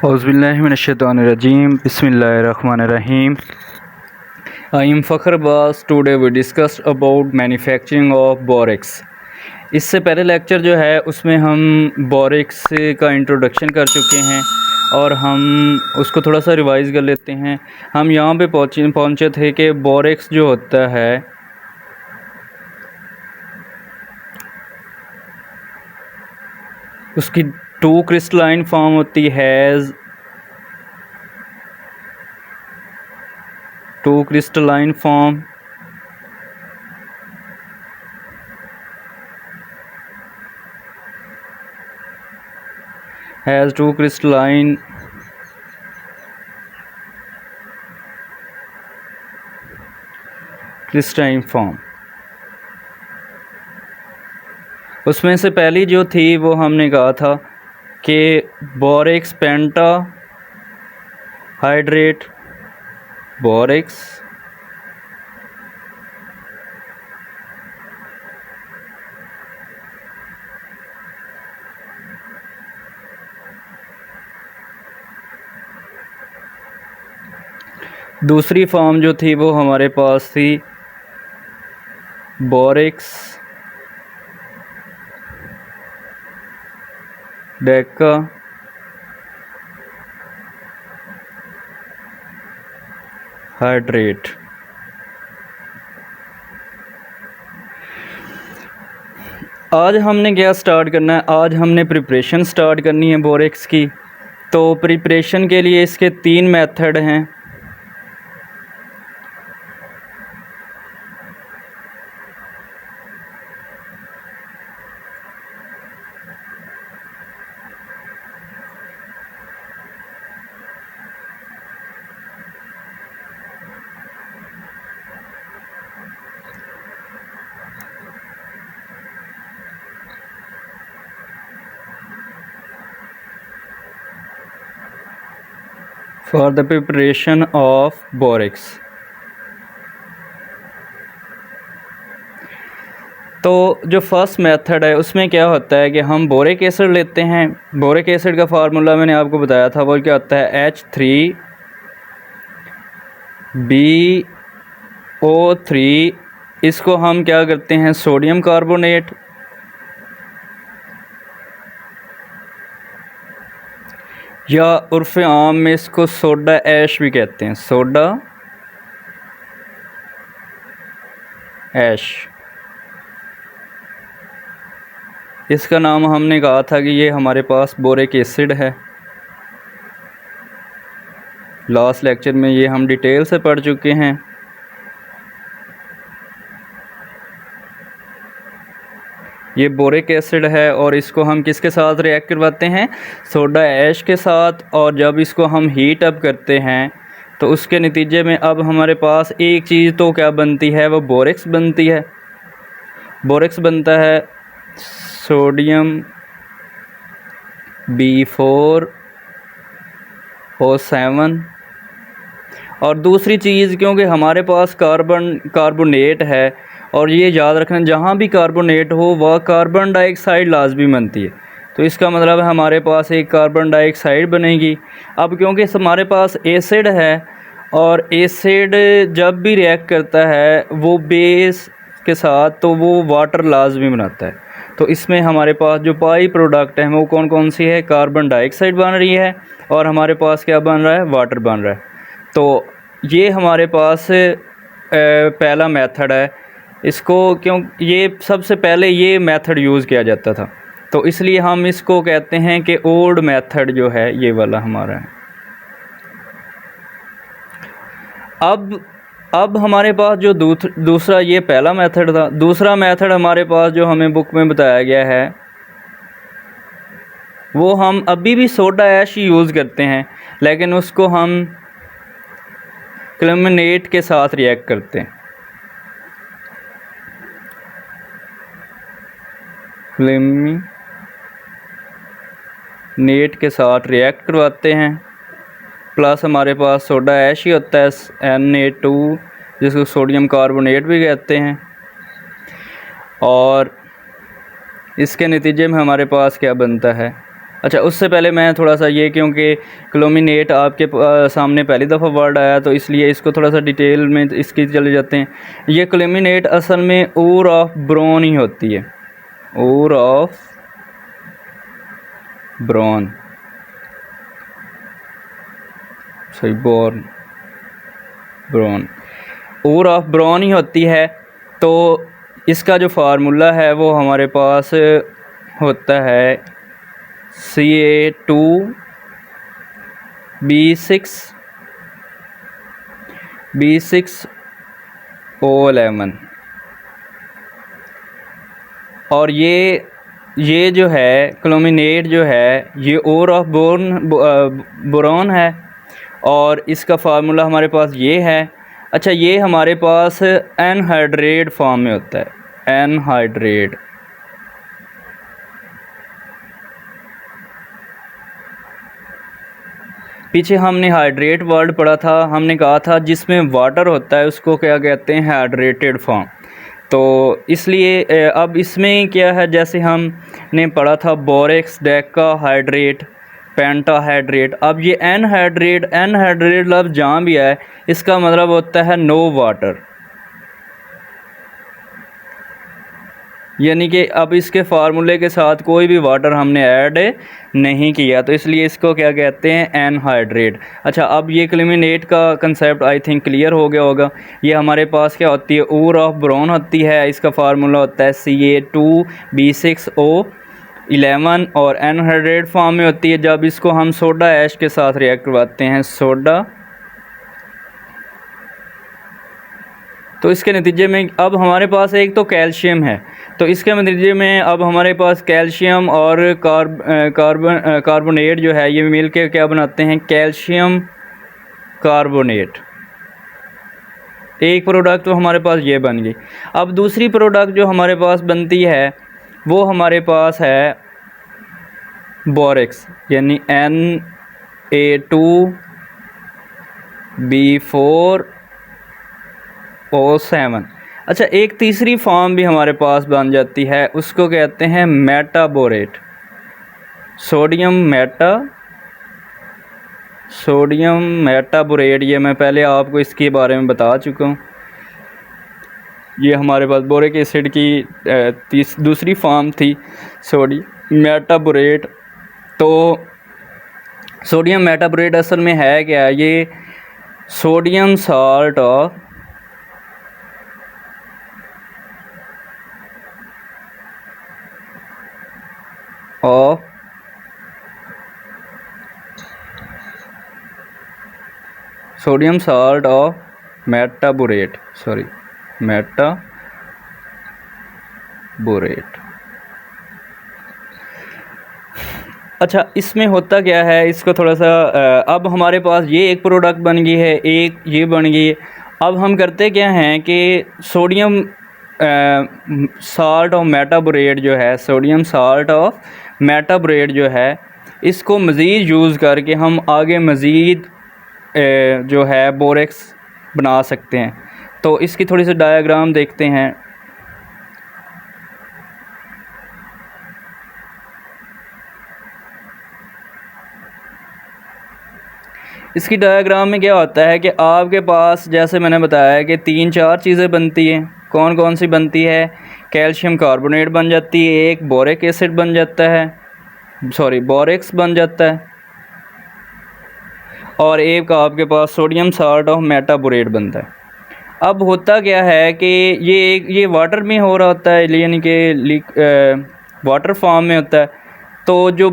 Auzubillahiminash-shaytanir-rajim. Bismillahir-rahmanir-rahim. I am Fakhr Abbas. Today we discussed about manufacturing of borax. इससे पहले lecture जो है उसमें हम बोरेक्स का इंट्रोडक्शन कर चुके हैं और हम उसको थोड़ा सा रिवाइज़ कर लेते हैं। हम यहाँ पे पहुँचे थे कि बोरेक्स जो होता है उसकी टू क्रिस्टलाइन फॉर्म होती है, two crystalline form has two crystalline form। उसमें से पहली जो थी वो हमने कहा था कि बोरेक्स पेंटा हाइड्रेट बोरेक्स दूसरी फॉर्म जो थी वो हमारे पास थी बोरेक्स डेका हाइड्रेट। आज हमने क्या स्टार्ट करना है, आज हमने प्रिपरेशन स्टार्ट करनी है बोरेक्स की। तो प्रिपरेशन के लिए इसके 3 मेथड हैं। For the preparation of borax, तो जो फर्स्ट मेथड है उसमें क्या होता है कि हम बोरिक एसिड लेते हैं। बोरिक एसिड का फार्मूला मैंने आपको बताया था, वो क्या होता है H3BO3। इसको हम क्या करते हैं, सोडियम कार्बोनेट या उर्फ़ आम में इसको सोडा ऐश भी कहते हैं, सोडा ऐश। इसका नाम हमने कहा था कि ये हमारे पास बोरिक एसिड है। लास्ट लेक्चर में ये हम डिटेल से पढ़ चुके हैं। ये बोरिक एसिड है और इसको हम किसके साथ रिएक्ट करवाते हैं, सोडा ऐश के साथ। और जब इसको हम हीट अप करते हैं तो उसके नतीजे में अब हमारे पास एक चीज़ तो क्या बनती है, वो बोरेक्स बनती है। बोरेक्स बनता है सोडियम B4O7। और दूसरी चीज़, क्योंकि हमारे पास कार्बोनेट है, और ये याद रखना जहाँ भी कार्बोनेट हो वह कार्बन डाइऑक्साइड लाजमी बनती है। तो इसका मतलब है हमारे पास एक कार्बन डाइऑक्साइड बनेगी। अब क्योंकि हमारे पास एसिड है और एसिड जब भी रिएक्ट करता है वो बेस के साथ, तो वो वाटर लाजमी बनाता है। तो इसमें हमारे पास जो पाई प्रोडक्ट है वो कौन कौन सी है, कार्बन डाइऑक्साइड बन रही है और हमारे पास क्या बन रहा है, वाटर बन रहा है। तो ये हमारे पास पहला मेथड है। इसको क्यों, ये सबसे पहले ये मेथड यूज़ किया जाता था, तो इसलिए हम इसको कहते हैं कि ओल्ड मेथड जो है ये वाला हमारा है। अब हमारे पास जो दूसरा, ये पहला मेथड था। दूसरा मेथड हमारे पास जो हमें बुक में बताया गया है वो हम अभी भी सोडा ऐश यूज़ करते हैं, लेकिन उसको हम क्लेमिनेट के साथ रिएक्ट करते हैं। क्लेमिनेट के साथ रिएक्ट करवाते हैं, प्लस हमारे पास सोडा ऐश ही होता है Na2, जिसको सोडियम कार्बोनेट भी कहते हैं। और इसके नतीजे में हमारे पास क्या बनता है, अच्छा, उससे पहले मैं थोड़ा सा ये, क्योंकि क्लोमिनेट आपके सामने पहली दफ़ा वर्ड आया तो इसलिए इसको थोड़ा सा डिटेल में इसकी चले जाते हैं। ये क्लोमिनेट असल में ओर ऑफ ब्रोन ही होती है, ore of boron, sorry boron, boron, ore of boron ही होती है। तो इसका जो फार्मूला है वो हमारे पास होता है Ca2B6O11। और ये जो है क्लोमिनेट जो है ये ओर ऑफ बोरॉन है और इसका फार्मूला हमारे पास ये है। अच्छा, ये हमारे पास एनहाइड्रेट फॉर्म में होता है, एनहाइड्रेट। पीछे हमने हाइड्रेट वर्ड पढ़ा था, हमने कहा था जिसमें वाटर होता है उसको क्या कहते हैं, हाइड्रेटेड फॉर्म। तो इसलिए अब इसमें क्या है, जैसे हमने पढ़ा था बोरेक्स, डेका हाइड्रेट, पेंटाहाइड्रेट। अब ये एनहाइड्रेट लफ्ज़ जहाँ भी आए इसका मतलब होता है नो वाटर, यानी कि अब इसके फार्मूले के साथ कोई भी वाटर हमने ऐड नहीं किया, तो इसलिए इसको क्या कहते हैं, एनहाइड्रेट। अच्छा, अब ये क्लोमिनेट का कंसेप्ट आई थिंक क्लियर हो गया होगा। ये हमारे पास क्या होती है, ओर ऑफ ब्रोन होती है, इसका फार्मूला होता है Ca2B6O11 और एनहाइड्रेट फॉर्म में होती है जब इसको हम सोडा ऐश के साथ रिएक्ट करवाते हैं, सोडा। तो इसके नतीजे में अब हमारे पास एक तो कैल्शियम है, तो इसके नतीजे में अब हमारे पास कैल्शियम और कार्बोनेट जो है ये मिल के क्या बनाते हैं, कैल्शियम कार्बोनेट। एक प्रोडक्ट तो हमारे पास ये बन गई। अब दूसरी प्रोडक्ट जो हमारे पास बनती है वो हमारे पास है बोरेक्स, यानी Na2B4O7। अच्छा, एक तीसरी फॉर्म भी हमारे पास बन जाती है, उसको कहते हैं मेटाबोरेट, सोडियम मेटाबोरेट। ये मैं पहले आपको इसके बारे में बता चुका हूँ। ये हमारे पास बोरिक एसिड की दूसरी फॉर्म थी, सोडियम मेटाबोरेट। तो सोडियम मेटाबोरेट असल में है क्या, ये sodium salt of sodium salt of metaborate, sorry metaborate. अच्छा, इसमें होता क्या है, इसको थोड़ा सा अब हमारे पास ये एक प्रोडक्ट बन गई है, एक ये बन गई है। अब हम करते क्या हैं कि सोडियम साल्ट ऑफ मेटाबोरेट जो है, सोडियम साल्ट ऑफ मेटाबोरेट जो है, इसको मज़ीद यूज़ करके हम आगे मज़ीद जो है बोरेक्स बना सकते हैं। तो इसकी थोड़ी सी डायग्राम देखते हैं। इसकी डायग्राम में क्या होता है कि आपके पास, जैसे मैंने बताया कि 3-4 चीज़ें बनती हैं। कौन कौन सी बनती है, कैल्शियम कार्बोनेट बन जाती है, एक बोरिक एसिड बन जाता है, सॉरी बोरेक्स बन जाता है, और एक आपके पास सोडियम साल्ट ऑफ मेटाबोरेट बनता है। अब होता क्या है कि ये वाटर में हो रहा होता है, यानी कि वाटर फॉर्म में होता है। तो जो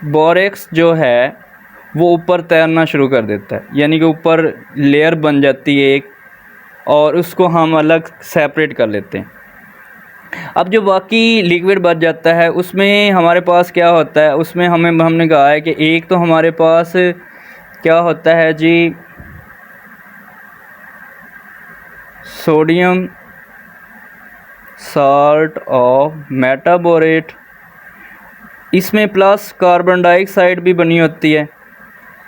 बोरेक्स जो है वो ऊपर तैरना शुरू कर देता है, यानी कि ऊपर लेयर बन जाती है एक, और उसको हम अलग सेपरेट कर लेते हैं। अब जो बाकी लिक्विड बच जाता है उसमें हमारे पास क्या होता है, उसमें हमने कहा है कि एक तो हमारे पास क्या होता है जी, सोडियम साल्ट ऑफ मेटाबोरेट, इसमें प्लस कार्बन डाइऑक्साइड भी बनी होती है,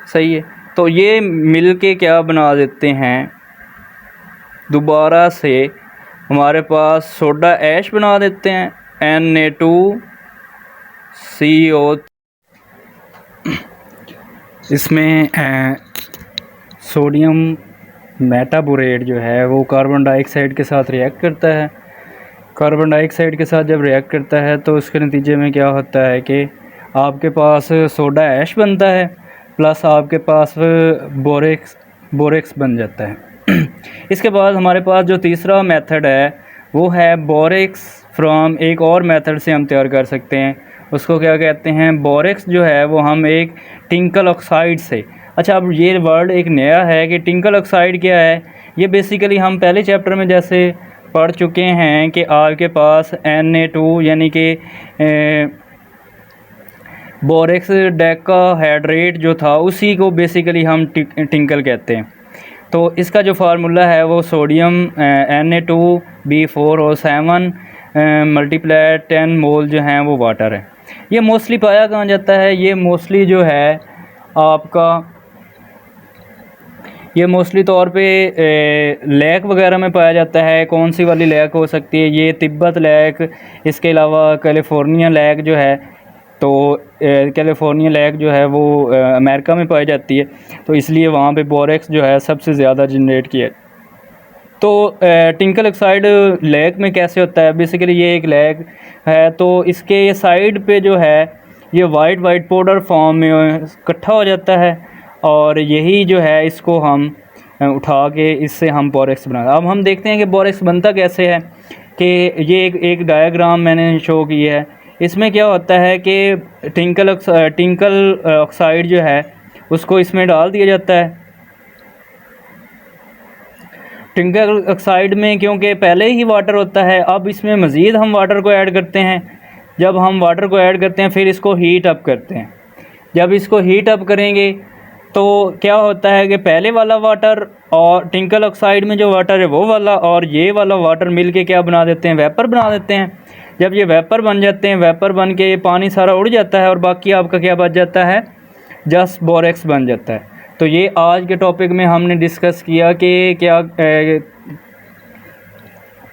सही है। तो ये मिल के क्या बना देते हैं, दोबारा से हमारे पास सोडा ऐश बना देते हैं, Na2 CO, इसमें सोडियम मेटाबोरेट जो है वो कार्बन डाइऑक्साइड के साथ रिएक्ट करता है। कार्बन डाइऑक्साइड के साथ जब रिएक्ट करता है तो उसके नतीजे में क्या होता है कि आपके पास सोडा ऐश बनता है, प्लस आपके पास बोरेक्स बन जाता है। इसके बाद हमारे पास जो तीसरा मेथड है वो है बोरेक्स फ्रॉम एक और मेथड से हम तैयार कर सकते हैं। उसको क्या कहते हैं, बोरेक्स जो है वो हम एक टिंकल ऑक्साइड से। अच्छा, अब ये वर्ड एक नया है कि टिंकल ऑक्साइड क्या है। ये बेसिकली हम पहले चैप्टर में जैसे पढ़ चुके हैं कि आपके पास Na2 यानी कि बोरेक्स डेकाहाइड्रेट जो था उसी को बेसिकली हम टिंकल कहते हैं। तो इसका जो फार्मूला है वो सोडियम Na2B4O7 मल्टीप्लाई 10 मोल जो हैं वो वाटर है। ये मोस्टली पाया कहाँ जाता है, ये मोस्टली जो है आपका ये मोस्टली तौर पे लेक वगैरह में पाया जाता है। कौन सी वाली लेक हो सकती है, ये तिब्बत लेक, इसके अलावा कैलिफोर्निया लेक जो है, तो कैलिफोर्निया लेक जो है वो अमेरिका में पाई जाती है, तो इसलिए वहाँ पे बोरेक्स जो है सबसे ज़्यादा जनरेट किया। तो टिंकल ऑक्साइड लेक में कैसे होता है, बेसिकली ये एक लेक है, तो इसके साइड पे जो है ये वाइट पाउडर फॉर्म में इकट्ठा हो जाता है, और यही जो है इसको हम उठा के इससे हम बोरेक्स बनाते हैं। अब हम देखते हैं कि बोरेक्स बनता कैसे है, कि ये एक डायग्राम मैंने शो की है। इसमें क्या होता है कि टिंकल ऑक्साइड जो है उसको इसमें डाल दिया जाता है। टिंकल ऑक्साइड में क्योंकि पहले ही वाटर होता है, अब इसमें मज़ीद हम वाटर को ऐड करते हैं। जब हम वाटर को ऐड करते हैं फिर इसको हीट अप करते हैं। जब इसको हीट अप करेंगे तो क्या होता है कि पहले वाला वाटर और टिंकल ऑक्साइड में जो वाटर है वो वाला और ये वाला वाटर मिलके क्या बना देते हैं, वेपर बना देते हैं। जब ये वेपर बन जाते हैं, वेपर बन के ये पानी सारा उड़ जाता है और बाकी आपका क्या बच जाता है, जस्ट बोरेक्स बन जाता है। तो ये आज के टॉपिक में हमने डिस्कस किया कि क्या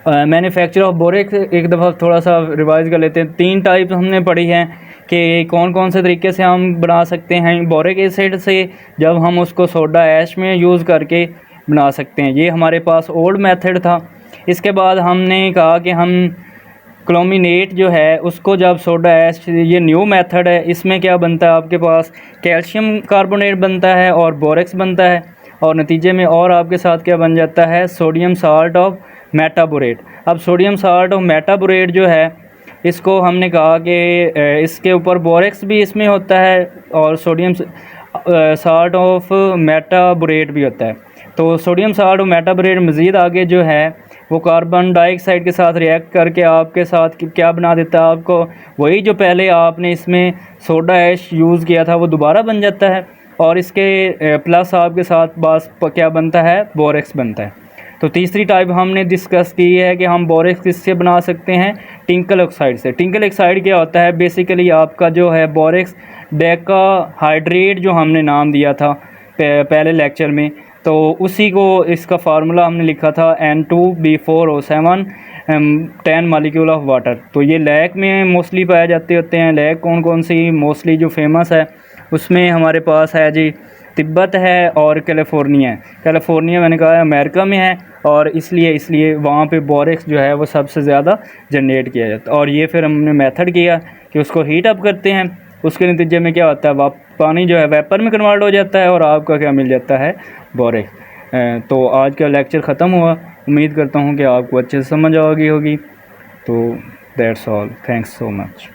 मैन्युफैक्चर ऑफ बोरेक्स। एक दफ़ा थोड़ा सा रिवाइज कर लेते हैं। 3 टाइप हमने पढ़ी हैं कि कौन कौन से तरीके से हम बना सकते हैं बोरिक एसिड से, जब हम उसको सोडा ऐश में यूज़ करके बना सकते हैं। ये हमारे पास ओल्ड मेथड था। इसके बाद हमने कहा कि हम क्लोमिनेट जो है उसको जब सोडा ऐश, ये न्यू मेथड है। इसमें क्या बनता है, आपके पास कैल्शियम कार्बोनेट बनता है और बोरेक्स बनता है, और नतीजे में और आपके साथ क्या बन जाता है, सोडियम साल्ट ऑफ मेटाबोरेट। अब सोडियम साल्ट ऑफ मेटाबोरेट जो है इसको हमने कहा कि इसके ऊपर बोरेक्स भी इसमें होता है और सोडियम साल्ट ऑफ मेटाबोरेट भी होता है। तो सोडियम साल्ट ऑफ मेटाबोरेट मज़ीद आगे जो है वो कार्बन डाइऑक्साइड के साथ रिएक्ट करके आपके साथ क्या बना देता है, आपको वही जो पहले आपने इसमें सोडा ऐश यूज़ किया था वो दोबारा बन जाता है, और इसके प्लस आपके साथ बस क्या बनता है, बोरेक्स बनता है। तो तीसरी टाइप हमने डिस्कस की है कि हम बोरेक्स किससे बना सकते हैं, टिंकल ऑक्साइड से। टिंकल ऑक्साइड क्या होता है, बेसिकली आपका जो है बोरेक्स डेकाहाइड्रेट जो हमने नाम दिया था पहले लेक्चर में, तो उसी को इसका फार्मूला हमने लिखा था N2B4O7 10 मालिक्यूल ऑफ वाटर। तो ये लेक में मोस्टली पाए जाते होते हैं। लेक कौन कौन सी मोस्टली जो फेमस है उसमें हमारे पास है जी, तिब्बत है और कैलिफोर्निया है। कैलिफोर्निया मैंने कहा है अमेरिका में है, और इसलिए वहाँ पे बोरेक्स जो है वो सबसे ज़्यादा जनरेट किया जाता है। और ये फिर हमने मेथड किया कि उसको हीट अप करते हैं, उसके नतीजे में क्या होता है, पानी जो है वेपर में कन्वर्ट हो जाता है और आपका क्या मिल जाता है, बोरेक्स। तो आज का लेक्चर ख़त्म हुआ। उम्मीद करता हूँ कि आपको अच्छे से समझ आ गई होगी। तो that's all, thanks so much.